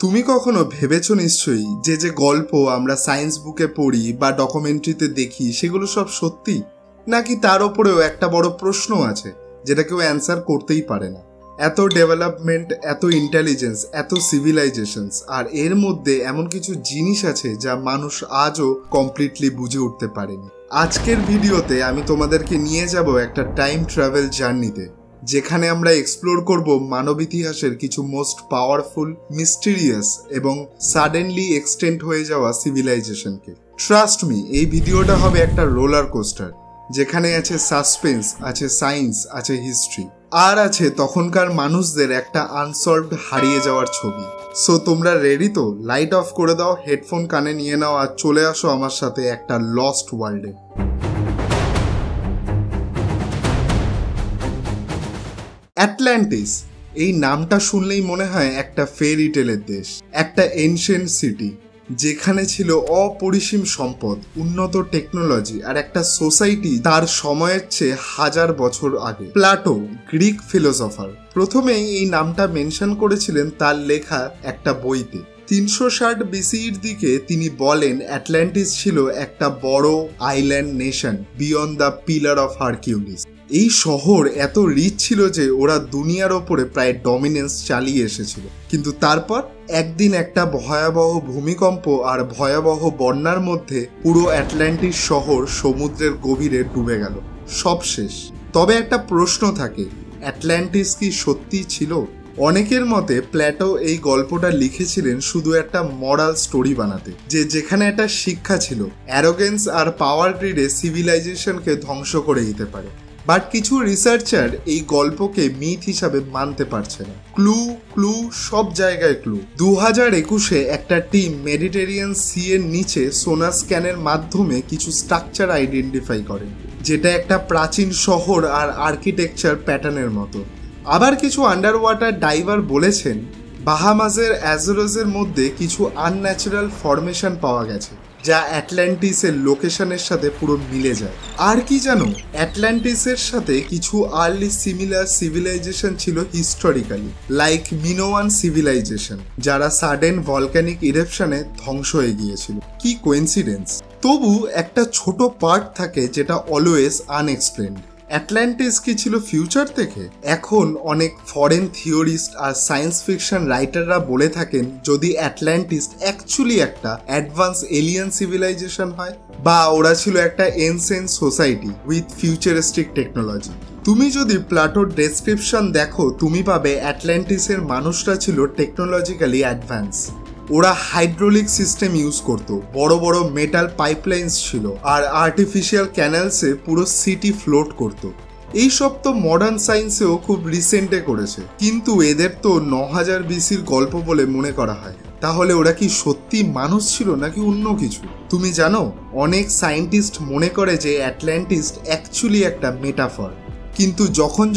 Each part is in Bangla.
তুমি কখনো ভেবেছো নিশ্চয়ই যে গল্প আমরা সায়েন্স বুকে পড়ি বা ডকুমেন্টারিতে দেখি সেগুলো সব সত্যি, নাকি তার উপরেও একটা বড় প্রশ্ন আছে যেটা কেউ অ্যান্সার করতেই পারে না। এত ডেভেলপমেন্ট, এত ইন্টেলিজেন্স, এত সিভিলাইজেশনস, আর এর মধ্যে এমন কিছু জিনিস আছে যা মানুষ আজও কমপ্লিটলি বুঝে উঠতে পারেনি। আজকের ভিডিওতে আমি তোমাদেরকে নিয়ে যাব একটা টাইম ট্রাভেল জার্নিতে, যেখানে আমরা এক্সপ্লোর করব মানব ইতিহাসের কিছু মোস্ট পাওয়ারফুল, মিস্টিরিয়াস এবং সাডেনলি এক্সটেন্ড হয়ে যাওয়া সিভিলাইজেশনকে। ট্রাস্ট মি, এই ভিডিওটা হবে একটা রোলার কোস্টার, যেখানে আছে সাসপেন্স, আছে সায়েন্স, আছে হিস্ট্রি, আর আছে তখনকার মানুষদের একটা আনসলভড হারিয়ে যাওয়ার ছবি। সো তোমরা রেডি তো? লাইট অফ করে দাও, হেডফোন কানে নিয়ে নাও আর চলে আসো আমার সাথে একটা লস্ট ওয়ার্ল্ডে। অ্যাটলান্টিস, এই নামটা শুনলেই মনে হয় একটা ফেরি টেলের দেশ, একটা এনশিয়েন্ট সিটি যেখানে ছিল অপরিসীম সম্পদ, উন্নত টেকনোলজি আর একটা সোসাইটি তার সময়ের চেয়ে 1000 বছর আগে। প্লাটো, গ্রিক ফিলোসফার, প্রথমেই এই নামটা মেনশন করেছিলেন তার লেখা একটা বইতে। 360 বিসির দিকে তিনি বলেন অ্যাটলান্টিস ছিল একটা বড় island nation beyond the pillar of Hercules. এই শহর এত রিচ ছিল যে ওরা দুনিয়ার ওপরে প্রায় ডমিনেন্স চালিয়ে এসেছিল, কিন্তু তারপর একদিন একটা ভয়াবহ ভূমিকম্প আর ভয়াবহ বন্যার মধ্যে পুরো অ্যাটলান্টিস শহর সমুদ্রের গভীরে ডুবে গেল, সব শেষ। তবে একটা প্রশ্ন থাকে, অ্যাটলান্টিস কি সত্যি ছিল? অনেকের মতে প্ল্যাটো এই গল্পটা লিখেছিলেন শুধু একটা মরাল স্টোরি বানাতে, যেখানে একটা শিক্ষা ছিল, অ্যারোগেন্স আর পাওয়ার গ্রিডে সিভিলাইজেশনকে ধ্বংস করে দিতে পারে। বাট কিছু রিসার্চার এই গল্পকে মিথ হিসাবে মানতে পারছে না। ক্লু সব জায়গায় ক্লু। 2021-এ একটা টিম মেডিটেরিয়ান সি এর নিচে সোনার স্ক্যানের মাধ্যমে কিছু স্ট্রাকচার আইডেন্টিফাই করে, যেটা একটা প্রাচীন শহর আর আর্কিটেকচার প্যাটার্নের মতো। আবার কিছু আন্ডার ওয়াটার ডাইভার বলেছেন বাহামাসের অ্যাজোরসের মধ্যে কিছু আনন্যাচারাল ফরমেশন পাওয়া গেছে, যা অ্যাটলান্টিসের লোকেশনের সাথে পুরো মিলে যায়। আর কি জানো, অ্যাটলান্টিসের সাথে কিছু আর্লি সিমিলার সিভিলাইজেশন ছিল হিস্টোরিক্যালি, লাইক মিনোয়ান সিভিলাইজেশন, যারা সাডেন ভলক্যানিক ইরেপশনে ধ্বংস হয়ে গিয়েছিল। কি কোইন্সিডেন্স! তবু একটা ছোট পার্ট থাকে যেটা অলওয়েজ আনএক্সপ্লেনড। অ্যাটলান্টিস কি ছিল ফিউচার থেকে? এখন অনেক ফরেন থিওরিস্ট আর সায়েন্স ফিকশন রাইটাররা বলে থাকেন যদি অ্যাটলান্টিস অ্যাকচুয়ালি একটা অ্যাডভান্স এলিয়ান সিভিলাইজেশন হয়, বা ওরা ছিল একটা ancient society with futuristic technology. তুমি যদি প্লাটোর ডেসক্রিপশন দেখো, তুমি পাবে অ্যাটলান্টিসের মানুষরা ছিল টেকনোলজিক্যালি অ্যাডভান্স। ওরা হাইড্রোলিক সিস্টেম ইউজ করতো, বড় বড় মেটাল পাইপলাইন্স ছিল, আর আর্টিফিশিয়াল ক্যানেলসে পুরো সিটি ফ্লোট করতো। এইসব তো মডার্ন সায়েন্সেও খুব রিসেন্টে করেছে, কিন্তু এদের তো 9000 বিসির গল্প বলে মনে করা হয়। তাহলে ওরা কি সত্যি মানুষ ছিল নাকি অন্য কিছু? তুমি জানো, অনেক সায়েন্টিস্ট মনে করে যে অ্যাটলান্টিস অ্যাকচুয়ালি একটা মেটাফর, কিন্তু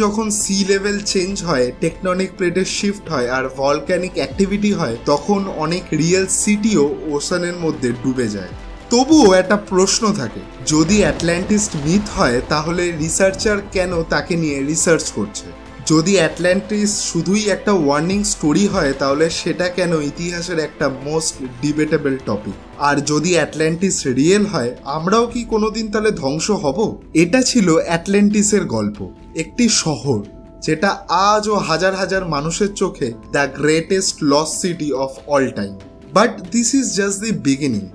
যখন সি লেভেল চেঞ্জ হয়, টেকটনিক প্লেটের শিফট হয় আর ভলক্যানিক অ্যাক্টিভিটি হয়, তখন অনেক রিয়েল সিটিও ওশানের মধ্যে ডুবে যায়। তবুও একটা প্রশ্ন থাকে, যদি অ্যাটলান্টিস মিথ হয় তাহলে রিসার্চার কেন তাকে নিয়ে রিসার্চ করছে? যদি অ্যাটলান্টিস শুধুই একটা ওয়ার্নিং স্টোরি হয় তাহলে সেটা কেন ইতিহাসের একটা মোস্ট ডিবেটেবল টপিক? আর যদি অ্যাটলান্টিস রিয়েল হয়, আমরাও কি কোনোদিন তাহলে ধ্বংস হব? এটা ছিল অ্যাটলান্টিসের গল্প, একটি শহর যেটা আজও হাজার হাজার মানুষের চোখে the greatest lost city of all time. But this is just the beginning.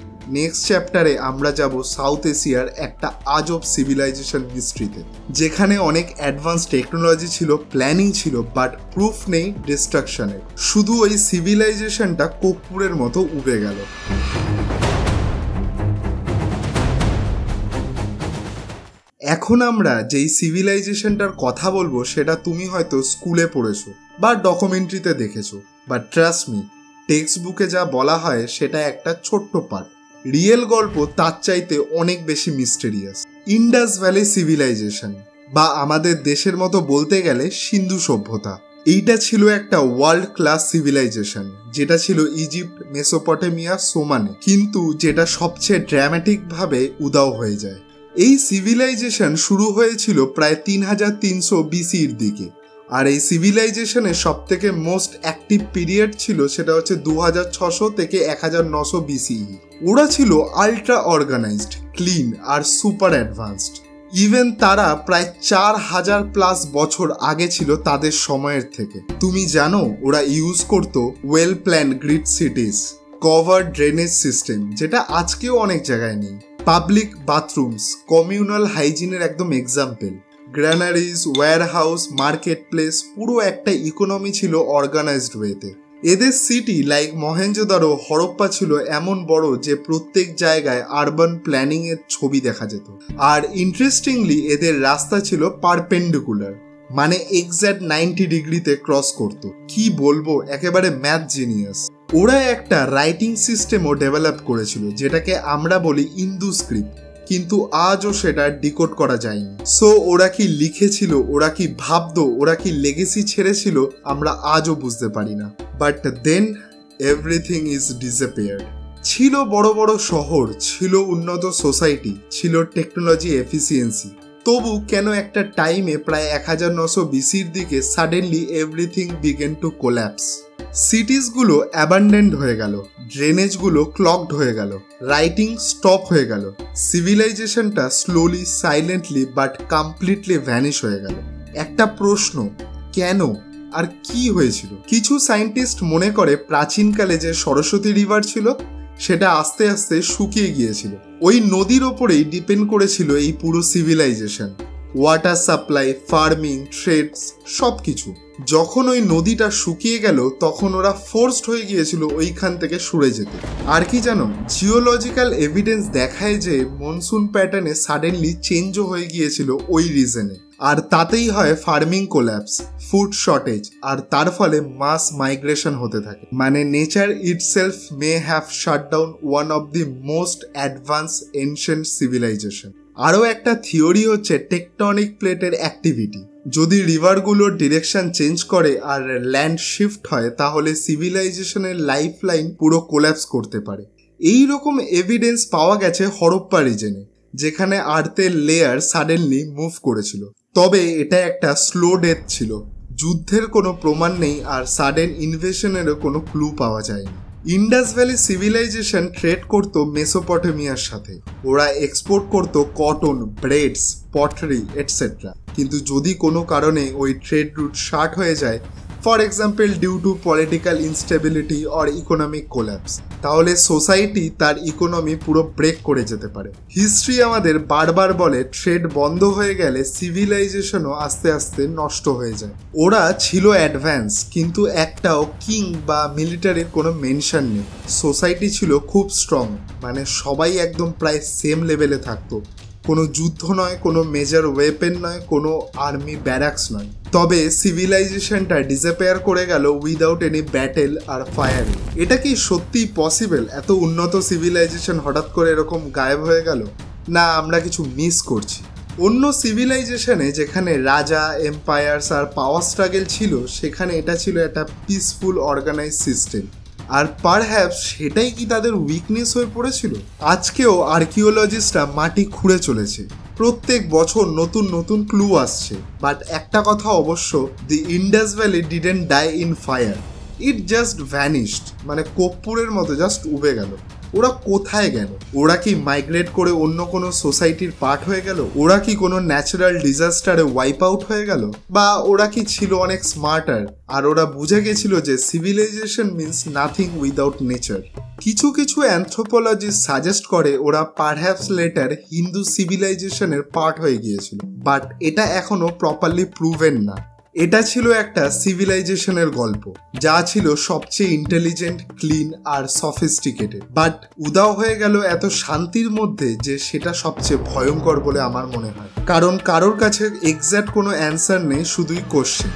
Next চ্যাপ্টারে আমরা যাব সাউথ এশিয়ার একটা আজব সিভিলাইজেশন হিস্ট্রিতে, যেখানে অনেক অ্যাডভান্স টেকনোলজি ছিল, প্ল্যানিং ছিল, বাট প্রুফ নেই ডিস্ট্রাকশনের। শুধু ওই সিভিলাইজেশনটা কর্পূরের মতো উবে গেল। এখন আমরা যেই সিভিলাইজেশনটার কথা বলবো সেটা তুমি হয়তো স্কুলে পড়েছো বা ডকুমেন্টারিতে দেখেছো, বাট ট্রাস্ট মি, টেক্সট বুকে যা বলা হয় সেটা একটা ছোট্ট পার্ট। রিয়েল গল্প তার চাইতে অনেক বেশি মিস্টেরিয়াস। ইন্ডাস ভ্যালি সিভিলাইজেশন, বা আমাদের দেশের মতো বলতে গেলে সিন্ধু সভ্যতা, এইটা ছিল একটা ওয়ার্ল্ড ক্লাস সিভিলাইজেশন, যেটা ছিল ইজিপ্ট, মেসোপটেমিয়া, সোমানে, কিন্তু যেটা সবচেয়ে ড্রামাটিক ভাবে উদাও হয়ে যায়। এই সিভিলাইজেশন শুরু হয়েছিল প্রায় 3300 বিসির দিকে। আর এই সিভিলাইজেশনের সব থেকে মোস্ট অ্যাক্টিভ পিরিয়ড ছিল সেটা হচ্ছে 2600 থেকে 1900 বিসিই। ওরা ছিল আল্ট্রা অর্গানাইজড, ক্লিন আর সুপার অ্যাডভান্সড। ইভেন তারা প্রায় 4000+ বছর আগে ছিল তাদের সময়ের থেকে। তুমি জানো ওরা ইউজ করতো well planned grid সিটিজ, cover drainage system যেটা আজকেও অনেক জায়গায় নেই, পাবলিক বাথরুমস, কমিউনাল হাইজিনের একদম এক্সাম্পল, গ্র্যানারিজ, ওয়্যারহাউস, মার্কেট প্লেস, পুরো একটা ইকোনমি ছিল অর্গানাইজড ওয়েতে। এদের সিটি লাইক মহেঞ্জোদারো, হরপ্পা ছিল এমন বড় যে প্রত্যেক জায়গায় আরবান প্ল্যানিং এর ছবি দেখা যেত। আর ইন্টারেস্টিংলি এদের রাস্তা ছিল পারপেন্ডিকুলার, মানে এক্স্যাক্ট 90 ডিগ্রিতে ক্রস করত। কি বলবো, একেবারে ম্যাথ জিনিয়াস। ওরা একটা রাইটিং সিস্টেমও ডেভেলপ করেছিল যেটাকে আমরা বলি ইন্দু স্ক্রিপ্ট, কিন্তু আজও সেটা ডিকোড করা যায়নি। সো ওরা কি লিখেছিল, ওরা কি ভাবতো, ওরা কি লেগেসি ছেড়েছিল, আমরা আজও বুঝতে পারি না। But then everything is disappeared. ছিল বড় বড় শহর, ছিল উন্নত সোসাইটি, ছিল টেকনোলজি এফিসিয়েন্সি, তবু কেন একটা টাইমে প্রায় 1900 বিসির দিকে suddenly everything began to collapse. সিটিসগুলো অ্যাবান্ডেন্ড হয়ে গেল, ড্রেনেজগুলো ক্লগড হয়ে গেল, রাইটিং স্টপ হয়ে গেল, সিভিলাইজেশনটা slowly, silently but completely vanish হয়ে গেল। একটা প্রশ্ন, কেন আর কি হয়েছিল? কিছু সায়েন্টিস্ট মনে করে প্রাচীনকালে যে সরস্বতী রিভার ছিল সেটা আস্তে আস্তে শুকিয়ে গিয়েছিল। ওই নদীর ওপরেই ডিপেন্ড করেছিল এই পুরো civilization, water supply, farming, trades, সব কিছু। যখন ওই নদীটা শুকিয়ে গেল তখন ওরা ফোর্সড হয়ে গিয়েছিল ওইখান থেকে সরে যেতে। আর কি জানো, জিওলজিক্যাল এভিডেন্স দেখায় যে মনসুন প্যাটার্নে সাডেনলি চেঞ্জও হয়ে গিয়েছিল ওই রিজনে, আর তাতেই হয় ফার্মিং কোল্যাপস, ফুড শর্টেজ, আর তার ফলে মাস মাইগ্রেশন হতে থাকে। মানে nature itself may have shut down one of the most advance ancient civilization. আরও একটা থিওরি হচ্ছে টেকটনিক প্লেটের অ্যাক্টিভিটি। যদি রিভারগুলোর ডিরেকশন চেঞ্জ করে আর ল্যান্ড শিফট হয় তাহলে সিভিলাইজেশনের লাইফ লাইন পুরো কোল্যাপস করতে পারে। এই রকম এভিডেন্স পাওয়া গেছে হরপ্পা রিজনে, যেখানে আর্থের লেয়ার সাডেনলি মুভ করেছিল। তবে এটা একটা স্লো ডেথ ছিল, যুদ্ধের কোনো প্রমাণ নেই আর সাডেন ইনভেশনেরও কোনো ক্লু পাওয়া যায়নি। ইন্ডাস ভ্যালি সিভিলাইজেশন ট্রেড করতো মেসোপটেমিয়ার সাথে। ওরা এক্সপোর্ট করতো কটন, ব্রেডস, পটারি এটসেট্রা। কিন্তু যদি কোনো কারণে ওই ট্রেড রুট শার্ট হয়ে যায়, for example due to political instability or economic collapse, তাহলে সোসাইটি তার ইকোনমি পুরো ব্রেক করে যেতে পারে। হিস্ট্রি আমাদের বারবার বলে ট্রেড বন্ধ হয়ে গেলে সিভিলাইজেশনও আস্তে আস্তে নষ্ট হয়ে যায়। ওরা ছিল অ্যাডভান্স, কিন্তু একটাও কিং বা মিলিটারির কোনো মেনশন নেই। সোসাইটি ছিল খুব স্ট্রং, মানে সবাই একদম প্রায় সেম লেভেলে থাকতো। কোনো যুদ্ধ নয়, কোনো মেজর ওয়েপেন নয়, কোনো আর্মি ব্যারাকস নয়। তবে সিভিলাইজেশনটা ডিসঅ্যাপিয়ার করে গেল উইদাউট এনি ব্যাটেল আর ফায়ার। এটা কি সত্যিই পসিবল? এত উন্নত সিভিলাইজেশন হঠাৎ করে এরকম গায়েব হয়ে গেল? না আমরা কিছু মিস করছি? অন্য সিভিলাইজেশনে যেখানে রাজা, এম্পায়ার্স আর পাওয়ার স্ট্রাগল ছিল, সেখানে এটা ছিল একটা পিসফুল অর্গানাইজ সিস্টেম। আর পারহ্যাপস সেটাই কি তাদের উইকনেস হয়ে পড়েছিল? আজকেও আর্কিওলজিস্টরা মাটি খুঁড়ে চলেছে, প্রত্যেক বছর নতুন নতুন ক্লু আসছে। বাট একটা কথা অবশ্য, the Indus valley didn't die in fire, it just vanished. মানে কর্পূরের মতো জাস্ট উবে গেল। ওরা কোথায় গেল? ওরা কি মাইগ্রেট করে অন্য কোনো সোসাইটির পার্ট হয়ে গেল? ওরা কি কোনো ন্যাচারাল ডিজাস্টারে ওয়াইপ আউট হয়ে গেল? বা ওরা কি ছিল অনেক স্মার্টার আর ওরা বুঝে গেছিল যে civilization means nothing without nature? কিছু কিছু অ্যানথ্রোপোলজিস্ট সাজেস্ট করে ওরা পারহ্যাপস লেটার হিন্দু সিভিলাইজেশনের পার্ট হয়ে গিয়েছিল, বাট এটা এখনো প্রপারলি প্রুভেন না। এটা ছিল একটা সিভিলাইজেশনের গল্প যা ছিল সবচেয়ে ইন্টেলিজেন্ট, ক্লিন আর সফিস্টিকেটেড, বাট উদাও হয়ে গেল এত শান্তির মধ্যে যে সেটা সবচেয়ে ভয়ঙ্কর বলে আমার মনে হয়। কারণ কারোর কাছে এক্স্যাক্ট কোনো অ্যান্সার নেই, শুধুই কোশ্চেন।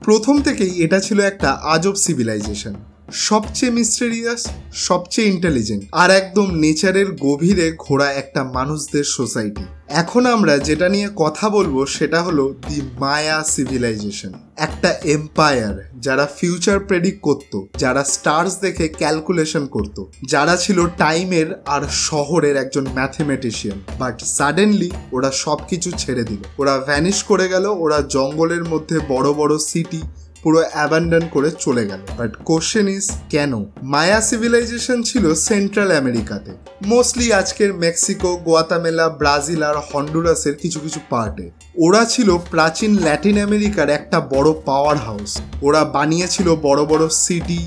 প্রথম থেকেই এটা ছিল একটা আজব সিভিলাইজেশন। সবচেয়ে মিস্টেরিয়াস, সবচেয়ে ইন্টেলিজেন্ট আর একদম নেচারের গভীরে ঘোরা একটা মানুষদের সোসাইটি। এখন আমরা যেটা নিয়ে কথা বলবো সেটা হলো দি মায়া সিভিলাইজেশন। একটা এম্পায়ার যারা ফিউচার প্রেডিক্ট করত, যারা স্টার্স দেখে ক্যালকুলেশন করত, যারা ছিল টাইমের আর শহরের একজন ম্যাথমেটিশিয়ান। বাট সাডেনলি ওরা সবকিছু ছেড়ে দিল, ওরা ভ্যানিশ করে গেল, ওরা জঙ্গলের মধ্যে বড় বড় সিটি পুরো অ্যাবান্ডন করে চলে গেল। বাট কোশ্চেন ইজ কেন? মায়া সিভিলাইজেশন ছিল সেন্ট্রাল আমেরিকাতে, মোস্টলি আজকের মেক্সিকো, গুয়াতামেলা, ব্রাজিল আর হন্ডুরাসের কিছু কিছু পার্টে। ওরা ছিল প্রাচীন ল্যাটিন আমেরিকার একটা বড় পাওয়ার হাউস। ওরা বানিয়েছিল বড় বড় সিটি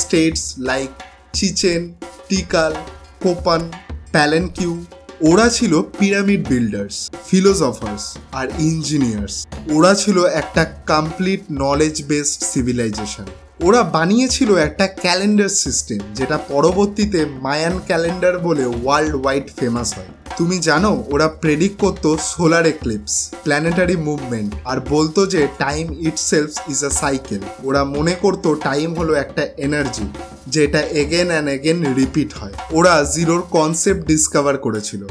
স্টেটস লাইক চিচেন, টিকাল, কোপান, প্যালেনকিউ। ওরা ছিল পিরামিড বিল্ডার্স, ফিলোসফার্স আর ইঞ্জিনিয়ার্স। ওরা ছিল একটা কমপ্লিট নলেজ বেসড সিভিলাইজেশন। ওরা বানিয়েছিল একটা ক্যালেন্ডার সিস্টেম যেটা পরবর্তীতে মায়ান ক্যালেন্ডার বলে ওয়ার্ল্ড ওয়াইড ফেমাস হয়। তুমি জানো ওরা প্রেডিক্ট করতো সোলার এক্লিপস, প্ল্যানেটারি মুভমেন্ট আর বলতো যে time itself is a cycle. ওরা মনে করতো টাইম হলো একটা এনার্জি যেটা এগেন অ্যান্ড এগেন রিপিট হয়। ওরা জিরোর কনসেপ্ট ডিসকভার করেছিল,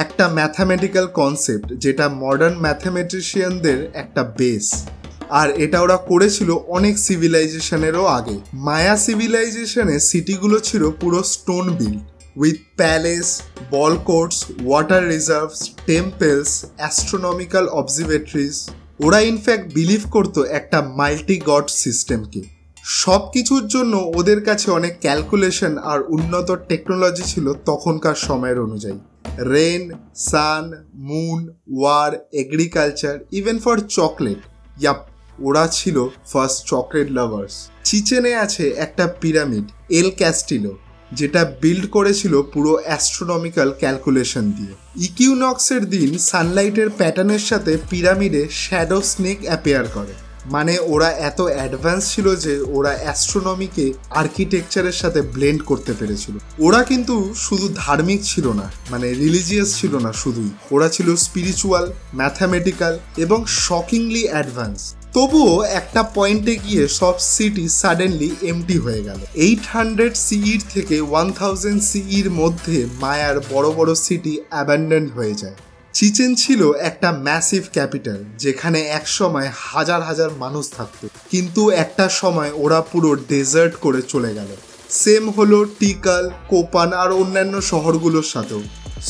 একটা ম্যাথামেটিক্যাল কনসেপ্ট যেটা মডার্ন ম্যাথামেটিশিয়ানদের একটা বেস। আর এটা ওরা করেছিল অনেক সিভিলাইজেশনেরও আগে। মায়া সিভিলাইজেশনে সিটিগুলো ছিল পুরো stone build with palace, ball courts, water reserves, temples, astronomical observatories. ওরা ইনফ্যাক্ট বিলিভ করতো একটা মাল্টি গড সিস্টেমকে। সব কিছুর জন্য ওদের কাছে অনেক ক্যালকুলেশন আর উন্নত টেকনোলজি ছিল তখনকার সময়ের অনুযায়ী। Rain, sun, moon, war, agriculture, even for chocolate. Yup, ওরা ছিল ফার্স্ট চকলেট লাভার্স। চিচেনে আছে একটা পিরামিড, এল ক্যাস্টিলো, যেটা বিল্ড করেছিল পুরো অ্যাস্ট্রোনমিক্যাল ক্যালকুলেশন দিয়ে। ইকুইনক্সের দিন সানলাইটের প্যাটার্নের সাথে পিরামিডে শ্যাডো স্নেক অ্যাপিয়ার করে। মানে ওরা এত অ্যাডভান্স ছিল যে ওরা অ্যাস্ট্রোনমিকে আর্কিটেকচারের সাথে ব্লেন্ড করতে পেরেছিল। ওরা কিন্তু শুধু ধার্মিক ছিল না, মানে রিলিজিয়াস ছিল না শুধুই, ওরা ছিল স্পিরিচুয়াল, ম্যাথামেটিক্যাল এবং শকিংলি অ্যাডভান্স। তবুও একটা পয়েন্টে গিয়ে সব সিটি সাডেনলি এমটি হয়ে গেল। 800 সিইর থেকে 1000 সিইর মধ্যে মায়ার বড় বড় সিটি অ্যাবান্ডন হয়ে যায়। চিচেন ছিল একটা ম্যাসিভ ক্যাপিটাল যেখানে একসময় হাজার হাজার মানুষ থাকতো, কিন্তু একটা সময় ওরা পুরো ডেজার্ট করে চলে গেল। সেম হলো টিকাল, কোপান আর অন্যান্য শহরগুলোর সাথেও।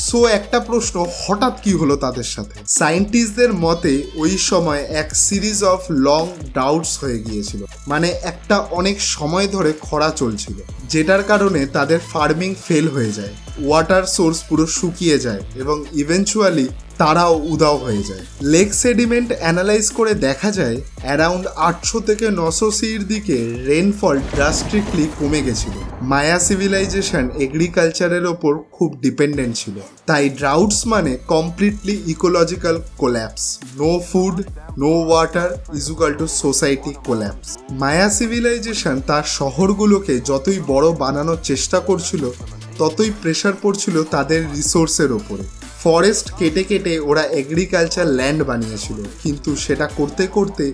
সো একটা প্রশ্ন, হঠাৎ কি হলো তাদের সাথে? সায়েন্টিস্টদের মতে ওই সময় এক সিরিজ অফ লং ডাউটস হয়ে গিয়েছিল, মানে একটা অনেক সময় ধরে খরা চলছিল, যেটার কারণে তাদের ফার্মিং ফেল হয়ে যায়, ওয়াটার সোর্স পুরো শুকিয়ে যায় এবং ইভেনচুয়ালি তারাও উধাও হয়ে যায়। লেক সেডিমেন্ট অ্যানালাইজ করে দেখা যায় অ্যারাউন্ড 800 থেকে 900 সির দিকে রেনফল ড্রাস্টিকলি কমে গেছিল। মায়া সিভিলাইজেশন এগ্রিকালচারের ওপর খুব ডিপেন্ডেন্ট ছিল, তাই ড্রাউটস মানে completely ecological collapse. No food, no water equal to society collapse. Maya civilization তার শহরগুলোকে যতই বড় বানানোর চেষ্টা করছিল ততই প্রেশার পড়ছিল তাদের রিসোর্সের ওপরে। ফরেস্ট কেটে কেটে ওরা এগ্রিকালচার ল্যান্ড বানিয়েছিল, কিন্তু সেটা করতে করতে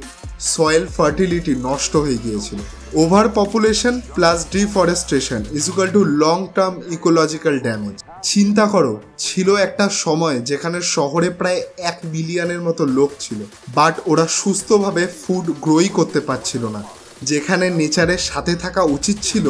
সয়েল ফার্টিলিটি নষ্ট হয়ে গিয়েছিল। Over population plus deforestation equal to long term ecological damage. চিন্তা করো, ছিল একটা সময় যেখানে শহরে প্রায় 1 বিলিয়নের মতো লোক ছিল, বাট ওরা সুস্থভাবে ফুড গ্রোই করতে পারছিল না। যেখানে নেচারের সাথে থাকা উচিত ছিল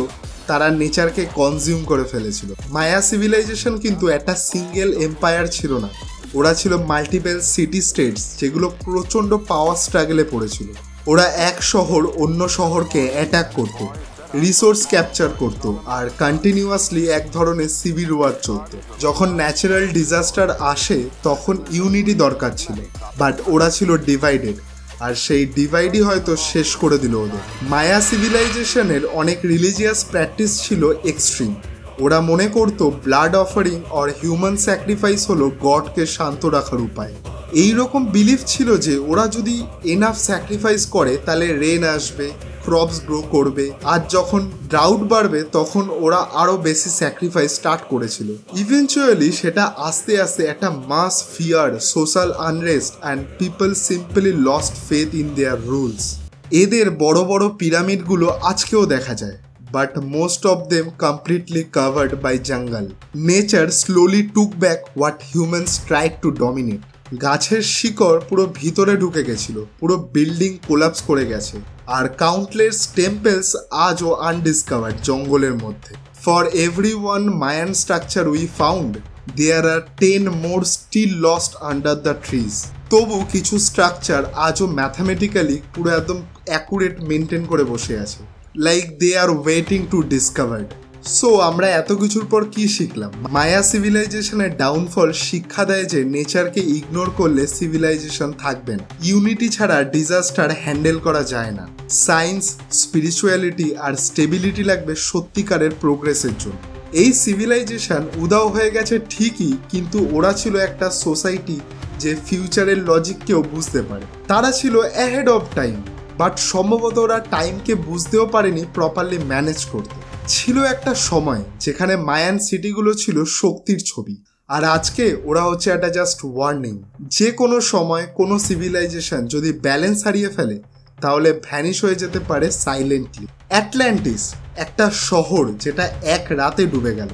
তারা নেচারকে কনজিউম করে ফেলেছিল। মায়া সিভিলাইজেশন কিন্তু একটা সিঙ্গেল এম্পায়ার ছিল না, ওরা ছিল মাল্টিপল সিটি স্টেটস যেগুলো প্রচণ্ড পাওয়ার স্ট্রাগলে পড়েছিল। ওরা এক শহর অন্য শহরকে অ্যাটাক করতো, রিসোর্স ক্যাপচার করতো আর কন্টিনিউয়াসলি এক ধরনের সিভিল ওয়ার চলতো। যখন ন্যাচারাল ডিজাস্টার আসে তখন ইউনিটি দরকার ছিল, বাট ওরা ছিল ডিভাইডেড, আর সেই ডিভাইডই হয়তো শেষ করে দিল ওদের। মায়া সিভিলাইজেশনের অনেক রিলিজিয়াস প্র্যাকটিস ছিল এক্সট্রিম। ওরা মনে করতো ব্লাড অফারিং আর হিউম্যান স্যাক্রিফাইস হলো গডকে শান্ত রাখার উপায়। এই রকম বিলিফ ছিল যে ওরা যদি এনাফ স্যাক্রিফাইস করে তাহলে রেন আসবে, ক্রপস গ্রো করবে, আর যখন ড্রাউট বাড়বে তখন ওরা আরও বেশি স্যাক্রিফাইস স্টার্ট করেছিল। ইভেনচুয়ালি সেটা আস্তে আস্তে একটা mass fear, social unrest and people simply lost faith in their rules. এদের বড় বড় পিরামিডগুলো আজকেও দেখা যায়, but most of them completely covered by jungle. Nature slowly took back what humans tried to dominate. গাছের শিকড় পুরো ভিতরে ঢুকে গেছিল, পুরো বিল্ডিং কোলাপস করে গেছে, আর কাউন্টলেস টেম্পলস আজও আনডিসকভার্ড জঙ্গলের মধ্যে। For every one Mayan structure we found, there are 10 more still lost under the trees. তবু কিছু স্ট্রাকচার আজও ম্যাথামেটিক্যালি পুরো একদম অ্যাকুরেট মেনটেন করে বসে আছে, like they are waiting to discovered. So আমরা এত কিছুর পর কি শিখলাম? মায়া সিভিলাইজেশনের ডাউনফল শিক্ষা দেয় যে নেচারকে ইগনোর করলে সিভিলাইজেশন থাকবে না। ইউনিটি ছাড়া ডিজাস্টার হ্যান্ডেল করা যায় না। সায়েন্স, স্পিরিচুয়ালিটি আর স্টেবিলিটি লাগবে সত্যিকারের প্রোগ্রেসের জন্য। এই সিভিলাইজেশন উদাও হয়ে গেছে ঠিকই, কিন্তু ওরা ছিল একটা সোসাইটি যে ফিউচারের লজিককেও বুঝতে পারে। তারা ছিল অ্যাহেড অফ টাইম, বাট সম্ভবত ওরা টাইমকে বুঝতেও পারেনি প্রপারলি ম্যানেজ করতে। ছিল একটা সময় যেখানে মায়ান সিটিগুলো ছিল শক্তির ছবি, আর আজকে ওরা হচ্ছে একটা জাস্ট ওয়ার্নিং। যে কোনো সময় কোনো সিভিলাইজেশন যদি ব্যালেন্স হারিয়ে ফেলে তাহলে ভ্যানিশ হয়ে যেতে পারে সাইলেন্টলি। অ্যাটলান্টিস একটা শহর যেটা এক রাতে ডুবে গেল।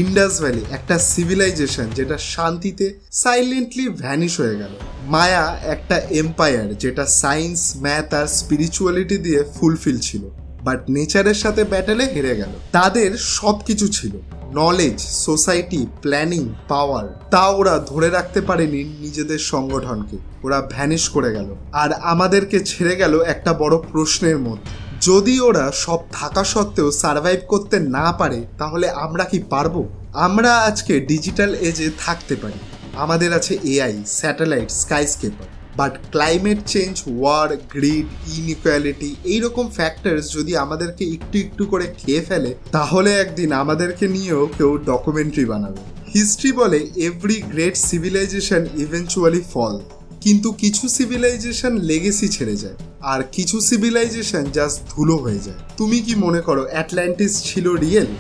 ইন্ডাস ভ্যালি একটা সিভিলাইজেশন যেটা শান্তিতে সাইলেন্টলি ভ্যানিশ হয়ে গেল। মায়া একটা এম্পায়ার যেটা সায়েন্স, ম্যাথ আর স্পিরিচুয়ালিটি দিয়ে ফুলফিল ছিল, বাট নেচারের সাথে ব্যাটেলে হেরে গেল। তাদের সব কিছু ছিল, নলেজ, সোসাইটি, প্ল্যানিং, পাওয়ার, তা ওরা ধরে রাখতে পারেনি নিজেদের সংগঠনকে। ওরা ভ্যানিশ করে গেল আর আমাদেরকে ছেড়ে গেল একটা বড় প্রশ্নের মধ্যে। যদি ওরা সব থাকা সত্ত্বেও সার্ভাইভ করতে না পারে তাহলে আমরা কি পারবো? আমরা আজকে ডিজিটাল এজে থাকতে পারি, আমাদের আছে AI, satellite, skyscraper, but climate change, war, grid, inequality এইরকম ফ্যাক্টরস যদি আমাদেরকে একটু একটু করে খেয়ে ফেলে তাহলে একদিন আমাদেরকে নিয়েও কেউ ডকুমেন্টারি বানাবে। হিস্ট্রি বলে এভরি গ্রেট সিভিলাইজেশন ইভেনচুয়ালি ফল, কিন্তু কিছু সিভিলাইজেশন লেগেসি ছেড়ে যায় আর কিছু সিভিলাইজেশন জাস্ট ধুলো হয়ে যায়। তুমি কি মনে করো অ্যাটলান্টিস ছিল রিয়েল?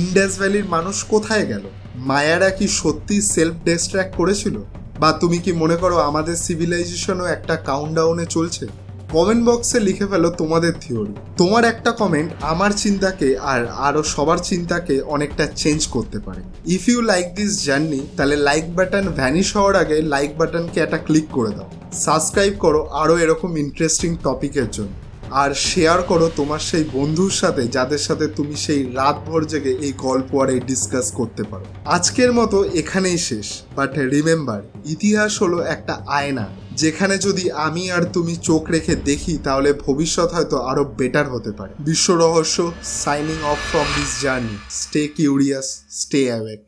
ইন্ডাস ভ্যালির মানুষ কোথায় গেল? মায়ারা কি সত্যি সেলফ ডিস্ট্র্যাক্ট করেছিল? বা তুমি কি মনে করো আমাদের সিভিলাইজেশনও একটা কাউন্টডাউনে চলছে? কমেন্ট বক্সে লিখে ফেলো তোমাদের থিওরি। তোমার একটা কমেন্ট আমার চিন্তাকে আর আরও সবার চিন্তাকে অনেকটা চেঞ্জ করতে পারে। If you like this journey, তাহলে লাইক বাটন ভ্যানিশ হওয়ার আগে লাইক বাটনকে একটা ক্লিক করে দাও। সাবস্ক্রাইব করো আরও এরকম ইন্টারেস্টিং টপিকের জন্য, আর শেয়ার করো তোমার সেই বন্ধুর সাথে যাদের সাথে তুমি সেই রাতভর জেগে এই গল্প আর এই ডিসকাস করতে পারো। আজকের মতো এখানেই শেষ, বাট রিমেম্বার, ইতিহাস হলো একটা আয়না যেখানে যদি আমি আর তুমি চোখ রেখে দেখি তাহলে ভবিষ্যৎ হয়তো আরো বেটার হতে পারে। বিশ্ব রহস্য signing off from this journey. Stay curious, stay awake.